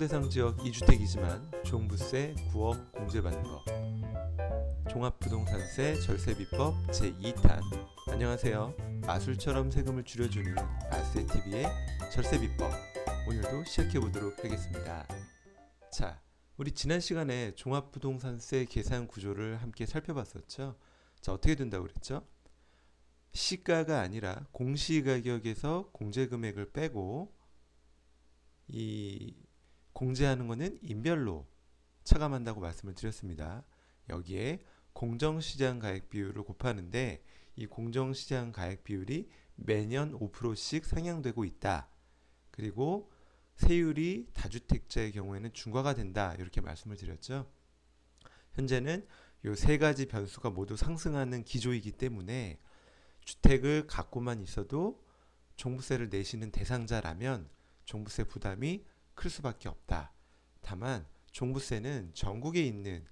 조정대상 지역 2주택이지만 종부세 9억 공제받는 법. 종합부동산세 절세비법 제2탄. 안녕하세요. 마술처럼 세금을 줄여주는 마세TV의 절세비법. 오늘도 시작해보도록 하겠습니다. 자, 우리 지난 시간에 종합부동산세 계산 구조를 함께 살펴봤었죠. 자, 어떻게 된다고 그랬죠? 시가가 아니라 공시가격에서 공제금액을 빼고 이 공제하는 것은 인별로 차감한다고 말씀을 드렸습니다. 여기에 공정시장 가액 비율을 곱하는데 이 공정시장 가액 비율이 매년 5%씩 상향되고 있다. 그리고 세율이 다주택자의 경우에는 중과가 된다. 이렇게 말씀을 드렸죠. 현재는 이 세 가지 변수가 모두 상승하는 기조이기 때문에 주택을 갖고만 있어도 종부세를 내시는 대상자라면 종부세 부담이 클 수밖에 없다. 다만 종부세는 전국에 있는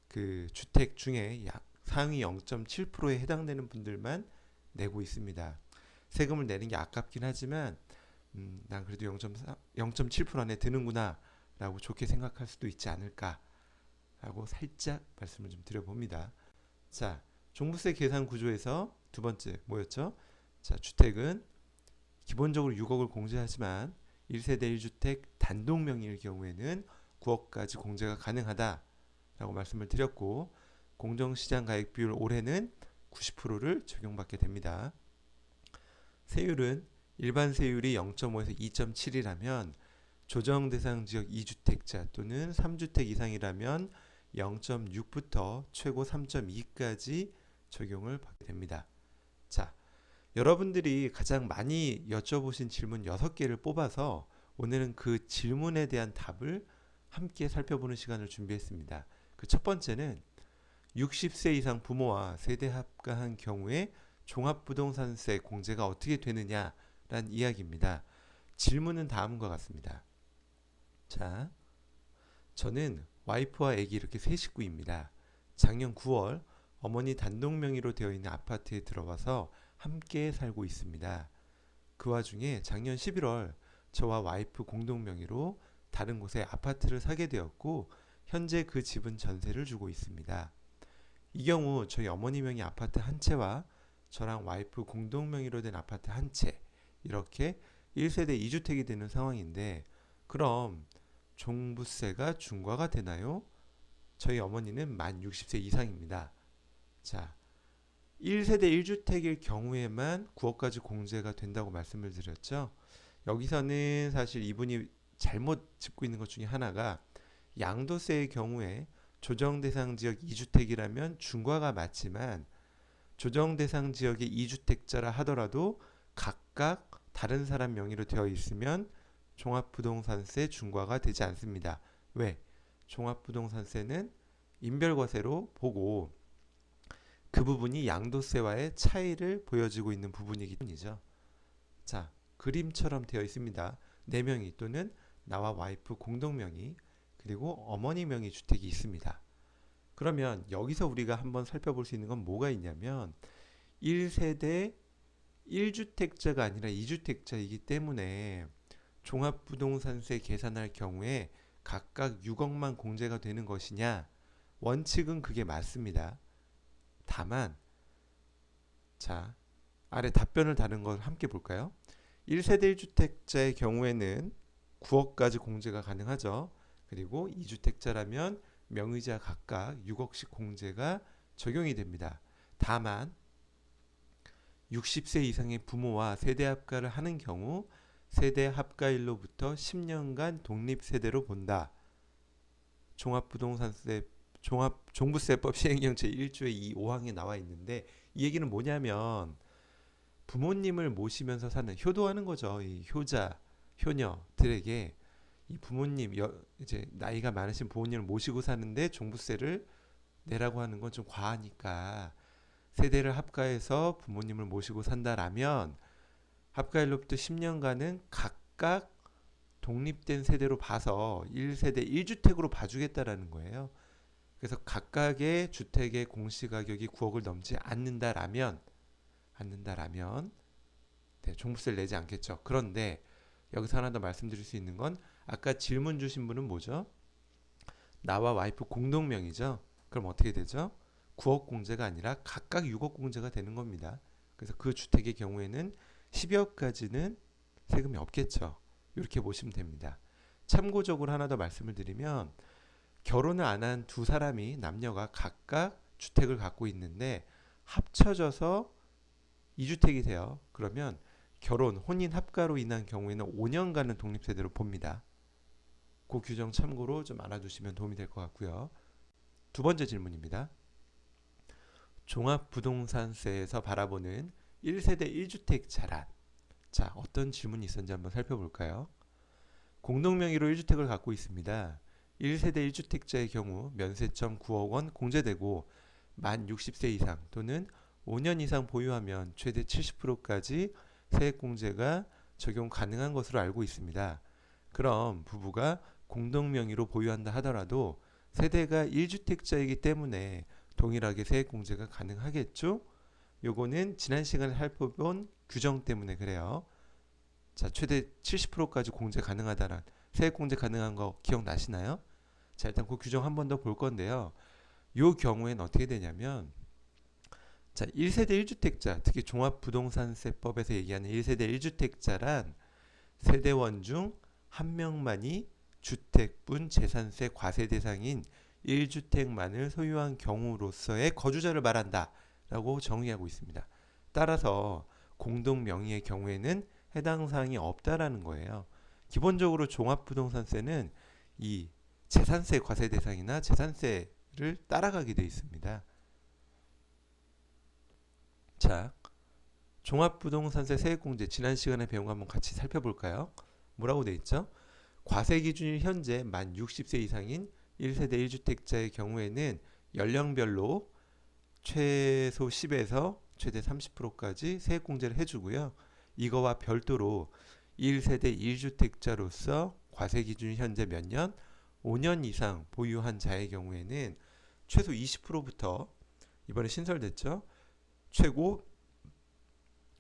그 주택 중에 약 상위 0.7%에 해당되는 분들만 내고 있습니다. 세금을 내는 게 아깝긴 하지만 난 그래도 0.7% 안에 드는구나 라고 좋게 생각할 수도 있지 않을까 라고 살짝 말씀을 좀 드려봅니다. 자, 종부세 계산 구조에서 두 번째 뭐였죠? 자, 주택은 기본적으로 6억을 공제하지만 1세대 1주택 단독 명의일 경우에는 9억까지 공제가 가능하다 라고 말씀을 드렸고, 공정시장 가액 비율 올해는 90%를 적용받게 됩니다. 세율은 일반 세율이 0.5에서 2.7이라면 조정 대상 지역 2주택자 또는 3주택 이상이라면 0.6부터 최고 3.2까지 적용을 받게 됩니다. 자, 여러분들이 가장 많이 여쭤보신 질문 6개를 뽑아서 오늘은 그 질문에 대한 답을 함께 살펴보는 시간을 준비했습니다. 그 첫 번째는 60세 이상 부모와 세대 합가한 경우에 종합부동산세 공제가 어떻게 되느냐라는 이야기입니다. 질문은 다음과 같습니다. 자, 저는 와이프와 아기 이렇게 세 식구입니다. 작년 9월 어머니 단독 명의로 되어 있는 아파트에 들어와서 함께 살고 있습니다. 그 와중에 작년 11월 저와 와이프 공동 명의로 다른 곳에 아파트를 사게 되었고 현재 그 집은 전세를 주고 있습니다. 이 경우 저희 어머니 명의 아파트 한 채와 저랑 와이프 공동 명의로 된 아파트 한 채, 이렇게 1세대 2주택이 되는 상황인데, 그럼 종부세가 중과가 되나요? 저희 어머니는 만 60세 이상입니다. 자, 1세대 1주택일 경우에만 9억까지 공제가 된다고 말씀을 드렸죠. 여기서는 사실 이분이 잘못 짚고 있는 것 중에 하나가, 양도세의 경우에 조정대상 지역 2주택이라면 중과가 맞지만 조정대상 지역의 2주택자라 하더라도 각각 다른 사람 명의로 되어 있으면 종합부동산세 중과가 되지 않습니다. 왜? 종합부동산세는 인별과세로 보고 그 부분이 양도세와의 차이를 보여주고 있는 부분이기 때문이죠. 자, 그림처럼 되어 있습니다. 4명이 또는 나와 와이프 공동명의 그리고 어머니 명의 주택이 있습니다. 그러면 여기서 우리가 한번 살펴볼 수 있는 건 뭐가 있냐면 1세대 1주택자가 아니라 2주택자이기 때문에 종합부동산세 계산할 경우에 각각 6억만 공제가 되는 것이냐? 원칙은 그게 맞습니다. 다만 자, 아래 답변을 다른 걸 함께 볼까요? 1세대 1주택자의 경우에는 9억까지 공제가 가능하죠. 그리고 2주택자라면 명의자 각각 6억씩 공제가 적용이 됩니다. 다만 60세 이상의 부모와 세대 합가를 하는 경우 세대 합가일로부터 10년간 독립세대로 본다. 종부세법 시행령 제1조의 이 5항에 나와 있는데, 이 얘기는 뭐냐면 부모님을 모시면서 사는, 효도하는 거죠. 이 효자, 효녀들에게 이 부모님, 이제 나이가 많으신 부모님을 모시고 사는데 종부세를 내라고 하는 건 좀 과하니까 세대를 합가해서 부모님을 모시고 산다라면 합가일로부터 10년간은 각각 독립된 세대로 봐서 1세대 1주택으로 봐주겠다라는 거예요. 그래서 각각의 주택의 공시가격이 9억을 넘지 않는다라면 네, 종부세를 내지 않겠죠. 그런데 여기서 하나 더 말씀드릴 수 있는 건 아까 질문 주신 분은 뭐죠? 나와 와이프 공동명의죠. 그럼 어떻게 되죠? 9억 공제가 아니라 각각 6억 공제가 되는 겁니다. 그래서 그 주택의 경우에는 10억까지는 세금이 없겠죠. 이렇게 보시면 됩니다. 참고적으로 하나 더 말씀을 드리면 결혼을 안 한 두 사람이 남녀가 각각 주택을 갖고 있는데 합쳐져서 2주택이 돼요. 그러면 결혼, 혼인 합가로 인한 경우에는 5년간은 독립세대로 봅니다. 그 규정 참고로 좀 알아두시면 도움이 될 것 같고요. 두 번째 질문입니다. 종합부동산세에서 바라보는 1세대 1주택 자란. 자, 어떤 질문이 있었는지 한번 살펴볼까요? 공동명의로 1주택을 갖고 있습니다. 1세대 1주택자의 경우 면세점 9억 원 공제되고 만 60세 이상 또는 5년 이상 보유하면 최대 70%까지 세액공제가 적용 가능한 것으로 알고 있습니다. 그럼 부부가 공동명의로 보유한다 하더라도 세대가 1주택자이기 때문에 동일하게 세액공제가 가능하겠죠? 요거는 지난 시간에 살펴본 규정 때문에 그래요. 자, 최대 70%까지 공제 가능하다는 세액공제 가능한 거 기억나시나요? 자, 일단 그 규정 한 번 더 볼 건데요. 요 경우에는 어떻게 되냐면 자, 1세대 1주택자, 특히 종합부동산세법에서 얘기하는 1세대 1주택자란 세대원 중 한 명만이 주택분 재산세 과세 대상인 1주택만을 소유한 경우로서의 거주자를 말한다 라고 정의하고 있습니다. 따라서 공동명의의 경우에는 해당 사항이 없다라는 거예요. 기본적으로 종합부동산세는 이 재산세 과세 대상이나 재산세를 따라가게 되어 있습니다. 자, 종합부동산세 세액공제 지난 시간에 배운 거 한번 같이 살펴볼까요? 뭐라고 되어 있죠? 과세 기준이 현재 만 60세 이상인 1세대 1주택자의 경우에는 연령별로 최소 10에서 최대 30%까지 세액공제를 해주고요. 이거와 별도로 1세대 1주택자로서 과세 기준이 현재 몇 년? 5년 이상 보유한 자의 경우에는 최소 20%부터 이번에 신설됐죠. 최고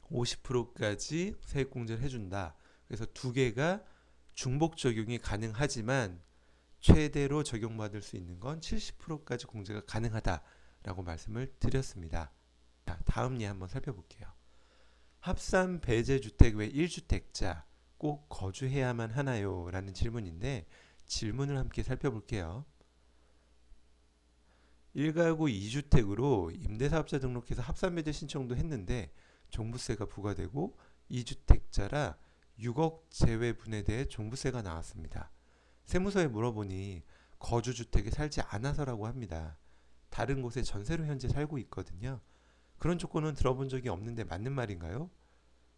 50%까지 세액공제를 해준다. 그래서 두 개가 중복 적용이 가능하지만 최대로 적용받을 수 있는 건 70%까지 공제가 가능하다라고 말씀을 드렸습니다. 자, 다음 예 한번 살펴볼게요. 합산 배제 주택 외 1주택자 꼭 거주해야만 하나요? 라는 질문인데 질문을 함께 살펴볼게요. 1가구 2주택으로 임대사업자 등록해서 합산배제 신청도 했는데 종부세가 부과되고 2주택자라 6억 제외분에 대해 종부세가 나왔습니다. 세무서에 물어보니 거주주택에 살지 않아서라고 합니다. 다른 곳에 전세로 현재 살고 있거든요. 그런 조건은 들어본 적이 없는데 맞는 말인가요?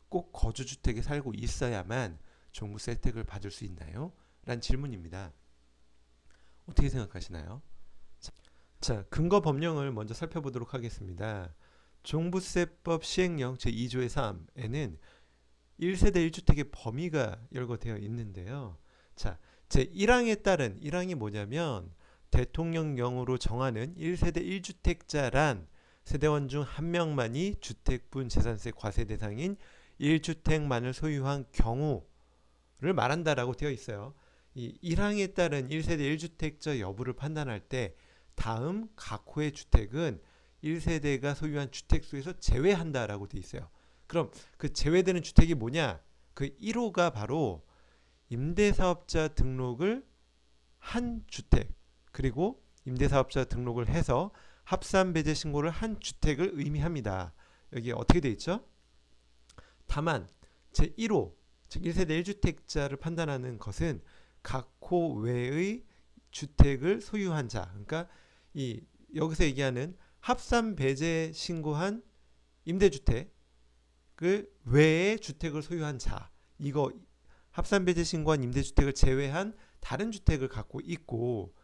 꼭 거주주택에 살고 있어야만 종부세 혜택을 받을 수 있나요? 라는 질문입니다. 어떻게 생각하시나요? 자, 근거 법령을 먼저 살펴보도록 하겠습니다. 종부세법 시행령 제2조의 3에는 1세대 1주택의 범위가 열거되어 있는데요. 자, 제1항에 따른 1항이 뭐냐면 대통령령으로 정하는 1세대 1주택자란 세대원 중 한 명만이 주택분 재산세 과세 대상인 1주택만을 소유한 경우를 말한다라고 되어 있어요. 이 1항에 따른 1세대 1주택자 여부를 판단할 때 다음 각 호의 주택은 1세대가 소유한 주택수에서 제외한다라고 되어 있어요. 그럼 그 제외되는 주택이 뭐냐? 그 1호가 바로 임대사업자 등록을 한 주택 그리고 임대사업자 등록을 해서 합산배제 신고를 한 주택을 의미합니다. 여기 어떻게 되어 있죠? 다만 제1호 즉 1세대 1주택자를 판단하는 것은 각 호 외의 주택을 소유한 자 그러니까 이 여기서 얘기하는 합산배제 신고한 임대주택 그 외의 주택을 소유한 자 이거 합산배제 신고한 임대주택을 제외한 다른 주택을 갖고 있고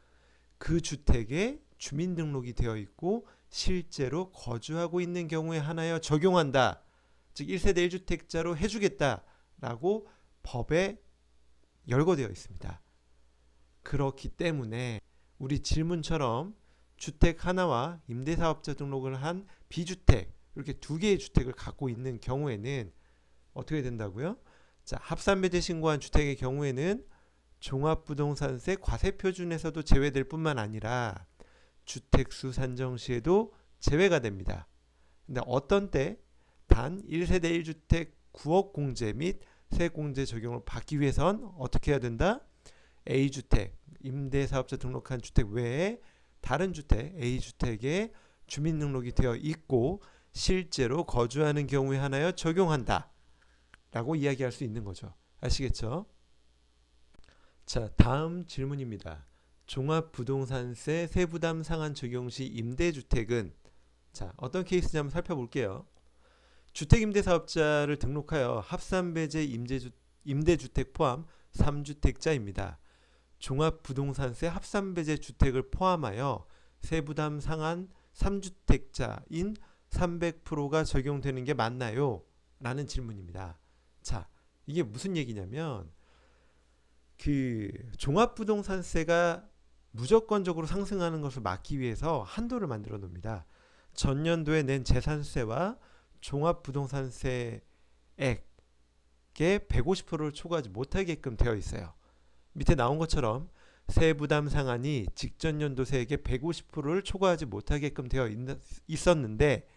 그 주택에 주민등록이 되어 있고 실제로 거주하고 있는 경우에 하나여 적용한다. 즉 1세대 1주택자로 해주겠다라고 법에 열거되어 있습니다. 그렇기 때문에 우리 질문처럼 주택 하나와 임대사업자 등록을 한 비주택 이렇게 두 개의 주택을 갖고 있는 경우에는 어떻게 된다고요? 자, 합산배제 신고한 주택의 경우에는 종합부동산세 과세표준에서도 제외될 뿐만 아니라 주택수 산정 시에도 제외가 됩니다. 근데 어떤 때 단 1세대 1주택 9억 공제 및 세액공제 적용을 받기 위해선 어떻게 해야 된다? A주택, 임대사업자 등록한 주택 외에 다른 주택, A주택에 주민등록이 되어 있고 실제로 거주하는 경우에 한하여 적용한다 라고 이야기할 수 있는 거죠. 아시겠죠? 자, 다음 질문입니다. 종합부동산세 세부담 상한 적용 시 임대주택은 자, 어떤 케이스인지 한번 살펴볼게요. 주택임대사업자를 등록하여 합산배제 임대주택 포함 3주택자입니다. 종합부동산세 합산배제 주택을 포함하여 세부담 상한 3주택자인 300%가 적용되는 게 맞나요? 라는 질문입니다. 자, 이게 무슨 얘기냐면 종합부동산세가 무조건적으로 상승하는 것을 막기 위해서 한도를 만들어 놓습니다. 전년도에 낸 재산세와 종합부동산세액의 150%를 초과하지 못하게끔 되어 있어요. 밑에 나온 것처럼 세부담 상한이 직전 연도 세액의 150%를 초과하지 못하게끔 되어 있었는데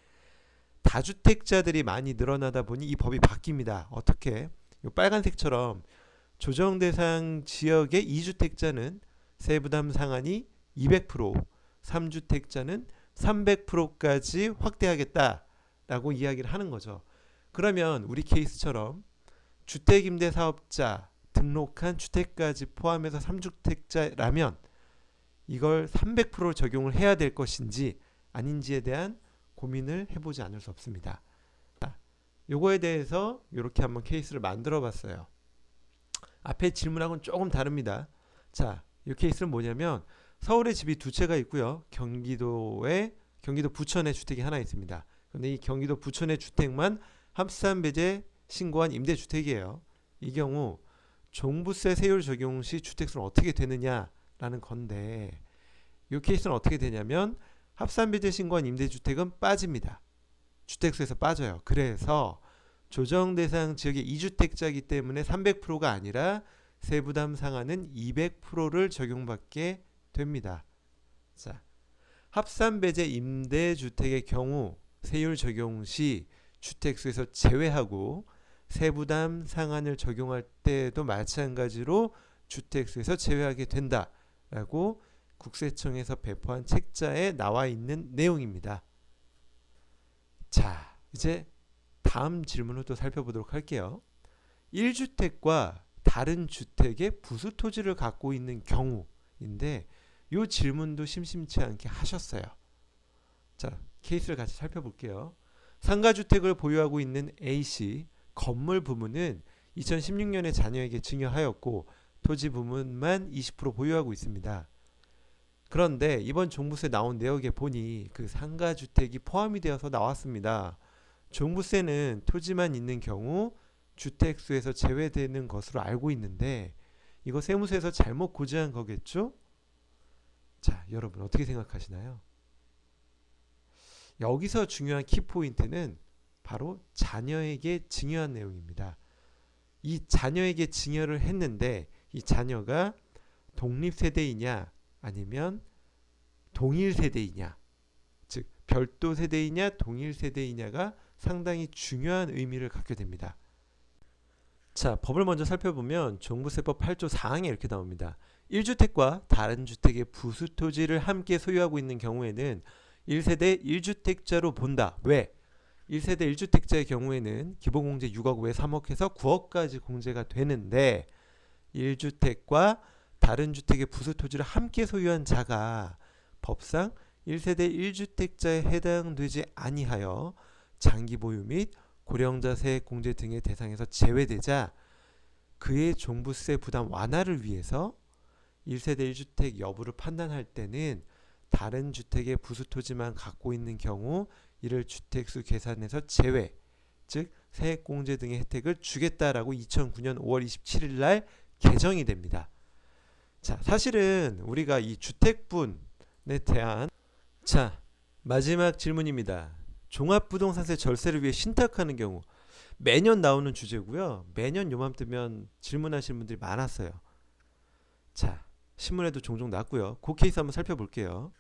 다주택자들이 많이 늘어나다 보니 이 법이 바뀝니다. 어떻게? 이 빨간색처럼 조정 대상 지역의 2주택자는 세부담 상한이 200%, 3주택자는 300%까지 확대하겠다라고 이야기를 하는 거죠. 그러면 우리 케이스처럼 주택임대사업자 등록한 주택까지 포함해서 3주택자라면 이걸 300% 적용을 해야 될 것인지 아닌지에 대한 고민을 해보지 않을 수 없습니다. 요거에 대해서 이렇게 한번 케이스를 만들어 봤어요. 앞에 질문하고는 조금 다릅니다. 자, 이 케이스는 뭐냐면 서울에 집이 두 채가 있고요. 경기도 부천에 주택이 하나 있습니다. 그런데 이 경기도 부천의 주택만 합산배제 신고한 임대주택이에요. 이 경우 종부세 세율 적용 시 주택수는 어떻게 되느냐라는 건데 이 케이스는 어떻게 되냐면 합산배제 신고한 임대주택은 빠집니다. 주택수에서 빠져요. 그래서 조정 대상 지역의 2주택자이기 때문에 300%가 아니라 세부담 상한은 200%를 적용받게 됩니다. 자, 합산배제 임대주택의 경우 세율 적용 시 주택수에서 제외하고 세부담 상한을 적용할 때도 마찬가지로 주택수에서 제외하게 된다라고 국세청에서 배포한 책자에 나와 있는 내용입니다. 자, 이제 다음 질문을 또 살펴보도록 할게요. 1주택과 다른 주택의 부수토지를 갖고 있는 경우인데 이 질문도 심심치 않게 하셨어요. 자, 케이스를 같이 살펴볼게요. 상가주택을 보유하고 있는 A씨 건물 부문은 2016년에 자녀에게 증여하였고 토지 부문만 20% 보유하고 있습니다. 그런데 이번 종부세 나온 내역에 보니 그 상가주택이 포함이 되어서 나왔습니다. 종부세는 토지만 있는 경우 주택수에서 제외되는 것으로 알고 있는데 이거 세무서에서 잘못 고지한 거겠죠? 자, 여러분 어떻게 생각하시나요? 여기서 중요한 키포인트는 바로 자녀에게 증여한 내용입니다. 이 자녀에게 증여를 했는데 이 자녀가 독립세대이냐 아니면 동일세대이냐, 즉 별도 세대이냐 동일세대이냐가 상당히 중요한 의미를 갖게 됩니다. 자, 법을 먼저 살펴보면 종부세법 8조 4항에 이렇게 나옵니다. 1주택과 다른 주택의 부수토지를 함께 소유하고 있는 경우에는 1세대 1주택자로 본다. 왜? 1세대 1주택자의 경우에는 기본공제 6억 외 3억 해서 9억까지 공제가 되는데 1주택과 다른 주택의 부수토지를 함께 소유한 자가 법상 1세대 1주택자에 해당되지 아니하여 장기 보유 및 고령자 세액 공제 등의 대상에서 제외되자 그의 종부세 부담 완화를 위해서 1세대 1주택 여부를 판단할 때는 다른 주택의 부수토지만 갖고 있는 경우 이를 주택수 계산에서 제외, 즉 세액 공제 등의 혜택을 주겠다라고 2009년 5월 27일 날 개정이 됩니다. 자, 사실은 우리가 이 주택분에 대한 마지막 질문입니다. 종합부동산세 절세를 위해 신탁하는 경우 매년 나오는 주제고요. 매년 요맘때면 질문하시는 분들이 많았어요. 자, 신문에도 종종 났고요. 그 케이스 한번 살펴볼게요.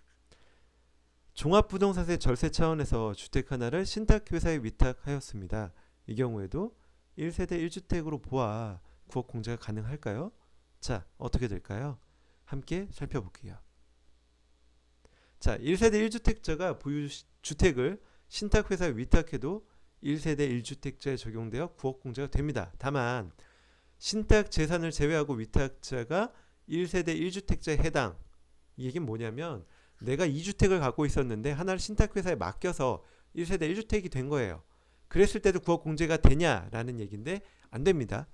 종합부동산세 절세 차원에서 주택 하나를 신탁회사에 위탁하였습니다. 이 경우에도 1세대 1주택으로 보아 9억 공제가 가능할까요? 자, 어떻게 될까요? 함께 살펴볼게요. 자, 1세대 1주택자가 보유 주택을 신탁회사에 위탁해도 1세대 1주택자에 적용되어 9억 공제가 됩니다. 다만 신탁 재산을 제외하고 위탁자가 1세대 1주택자에 해당. 이 얘기는 뭐냐면 내가 2주택을 갖고 있었는데 하나를 신탁회사에 맡겨서 1세대 1주택이 된 거예요. 그랬을 때도 9억 공제가 되냐라는 얘기인데 안 됩니다.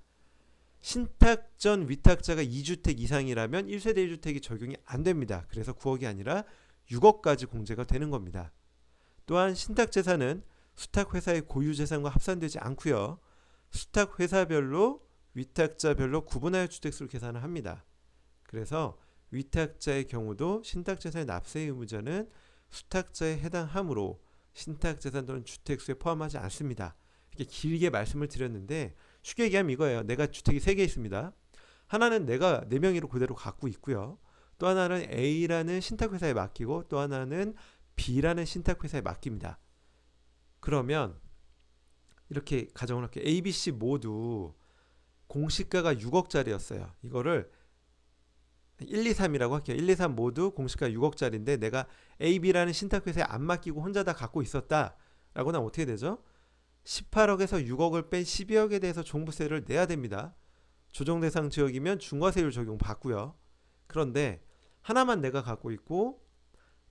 신탁 전 위탁자가 2주택 이상이라면 1세대 1주택이 적용이 안 됩니다. 그래서 9억이 아니라 6억까지 공제가 되는 겁니다. 또한 신탁 재산은 수탁회사의 고유 재산과 합산되지 않고요. 수탁회사별로 위탁자별로 구분하여 주택수를 계산을 합니다. 그래서 위탁자의 경우도 신탁재산의 납세 의무자는 수탁자에 해당하므로 신탁재산 또는 주택수에 포함하지 않습니다. 이렇게 길게 말씀을 드렸는데 쉽게 얘기하면 이거예요. 내가 주택이 3개 있습니다. 하나는 내가 내 명의로 그대로 갖고 있고요. 또 하나는 A라는 신탁회사에 맡기고 또 하나는 B라는 신탁회사에 맡깁니다. 그러면 이렇게 가정을 할게요. A, B, C 모두 공시가가 6억짜리였어요. 이거를 1, 2, 3이라고 할게요. 1, 2, 3 모두 공시가 6억짜리인데 내가 A, B라는 신탁회사에 안 맡기고 혼자 다 갖고 있었다 라고 하면 어떻게 되죠? 18억에서 6억을 뺀 12억에 대해서 종부세를 내야 됩니다. 조정대상 지역이면 중과세율 적용받고요. 그런데 하나만 내가 갖고 있고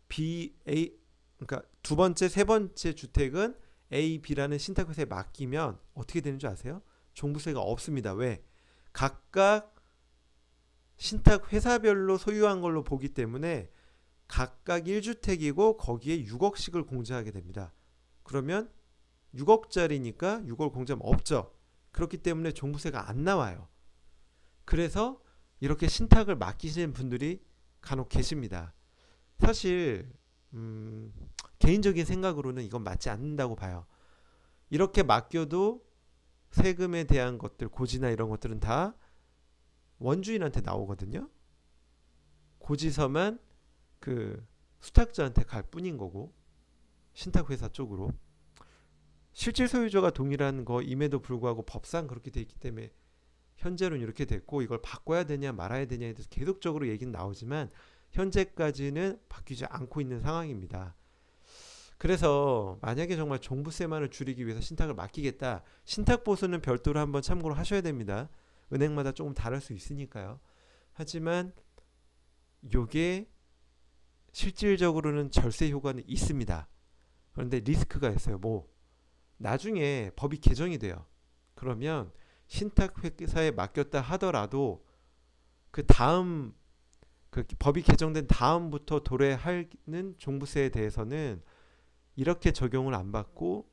B, A, 그러니까 두 번째, 세 번째 주택은 A, B라는 신탁회사에 맡기면 어떻게 되는 줄 아세요? 종부세가 없습니다. 왜? 각각 신탁회사별로 소유한 걸로 보기 때문에 각각 1주택이고 거기에 6억씩을 공제하게 됩니다. 그러면 6억짜리니까 6억 공제하면 없죠. 그렇기 때문에 종부세가 안 나와요. 그래서 이렇게 신탁을 맡기시는 분들이 간혹 계십니다. 사실 개인적인 생각으로는 이건 맞지 않는다고 봐요. 이렇게 맡겨도 세금에 대한 것들, 고지나 이런 것들은 다 원주인한테 나오거든요. 고지서만 그 수탁자한테 갈 뿐인 거고 신탁회사 쪽으로 실질 소유자가 동일한 거임에도 불구하고 법상 그렇게 돼 있기 때문에 현재로는 이렇게 됐고 이걸 바꿔야 되냐 말아야 되냐에 대해서 계속적으로 얘기는 나오지만 현재까지는 바뀌지 않고 있는 상황입니다. 그래서 만약에 정말 종부세만을 줄이기 위해서 신탁을 맡기겠다. 신탁 보수는 별도로 한번 참고를 하셔야 됩니다. 은행마다 조금 다를 수 있으니까요. 하지만 이게 실질적으로는 절세 효과는 있습니다. 그런데 리스크가 있어요. 뭐 나중에 법이 개정이 돼요. 그러면 신탁회사에 맡겼다 하더라도 그 다음 그 법이 개정된 다음부터 도래하는 종부세에 대해서는 이렇게 적용을 안 받고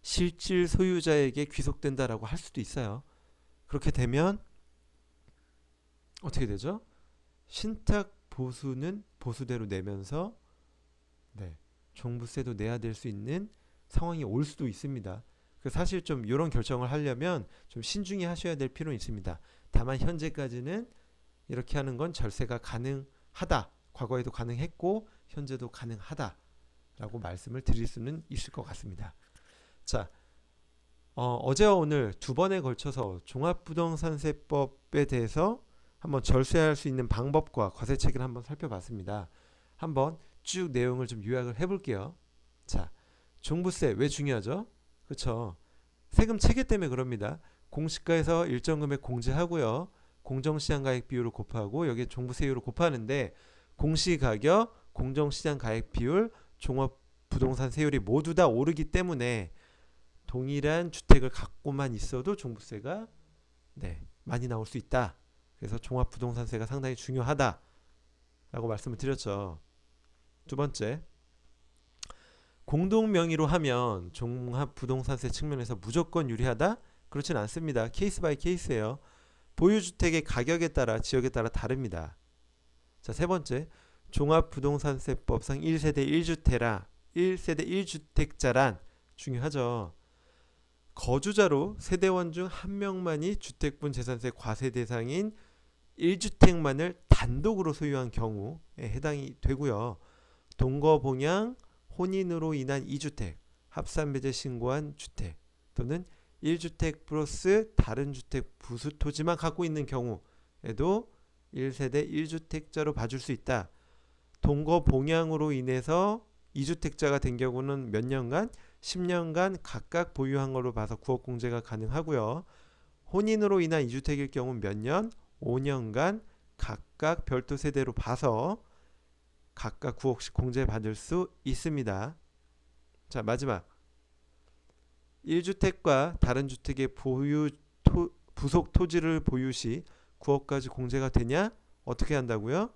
실질 소유자에게 귀속된다라고 할 수도 있어요. 그렇게 되면 어떻게 되죠? 신탁 보수는 보수대로 내면서 종부세도 내야 될 수 있는 상황이 올 수도 있습니다. 사실 좀 이런 결정을 하려면 좀 신중히 하셔야 될 필요는 있습니다. 다만 현재까지는 이렇게 하는 건 절세가 가능하다. 과거에도 가능했고 현재도 가능하다라고 말씀을 드릴 수는 있을 것 같습니다. 자, 어제와 오늘 두 번에 걸쳐서 종합부동산세법에 대해서 한번 절세할 수 있는 방법과 과세책을 한번 살펴봤습니다. 한번 쭉 내용을 좀 요약을 해볼게요. 자, 종부세 왜 중요하죠? 그렇죠. 세금 체계 때문에 그럽니다. 공시가에서 일정 금액 공제하고요. 공정시장 가액 비율을 곱하고 여기에 종부세율을 곱하는데 공시가격, 공정시장 가액 비율, 종합부동산 세율이 모두 다 오르기 때문에 동일한 주택을 갖고만 있어도 종부세가 많이 나올 수 있다. 그래서 종합부동산세가 상당히 중요하다라고 말씀을 드렸죠. 두 번째, 공동명의로 하면 종합부동산세 측면에서 무조건 유리하다? 그렇진 않습니다. 케이스 바이 케이스예요. 보유주택의 가격에 따라 지역에 따라 다릅니다. 자, 세 번째, 종합부동산세법상 1세대 1세대 1주택자란 중요하죠. 거주자로 세대원 중 한 명만이 주택분 재산세 과세 대상인 1주택만을 단독으로 소유한 경우에 해당이 되고요. 동거봉양, 혼인으로 인한 2주택, 합산배제 신고한 주택 또는 1주택 플러스 다른 주택 부수 토지만 갖고 있는 경우에도 1세대 1주택자로 봐줄 수 있다. 동거봉양으로 인해서 2주택자가 된 경우는 몇 년간? 10년간 각각 보유한 걸로 봐서 구억공제가 가능하고요. 혼인으로 인한 2주택일 경우는 몇 년? 5년간 각각 별도 세대로 봐서 각각 9억씩 공제받을 수 있습니다. 자, 마지막 1주택과 다른 주택의 부속 토지를 보유 시 9억까지 공제가 되냐? 어떻게 한다고요?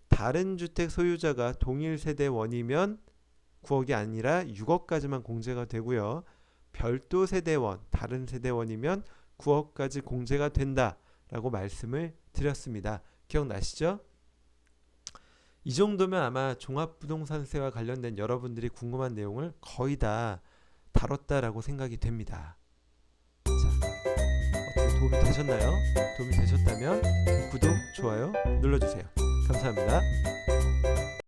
다른 주택 소유자가 동일 세대원이면 9억이 아니라 6억까지만 공제가 되고요. 별도 세대원, 다른 세대원이면 9억까지 공제가 된다라고 말씀을 드렸습니다. 기억나시죠? 이 정도면 아마 종합부동산세와 관련된 여러분들이 궁금한 내용을 거의 다 다뤘다라고 생각이 됩니다. 자, 어떻게 도움이 되셨나요? 도움이 되셨다면 구독, 좋아요 눌러주세요. 감사합니다.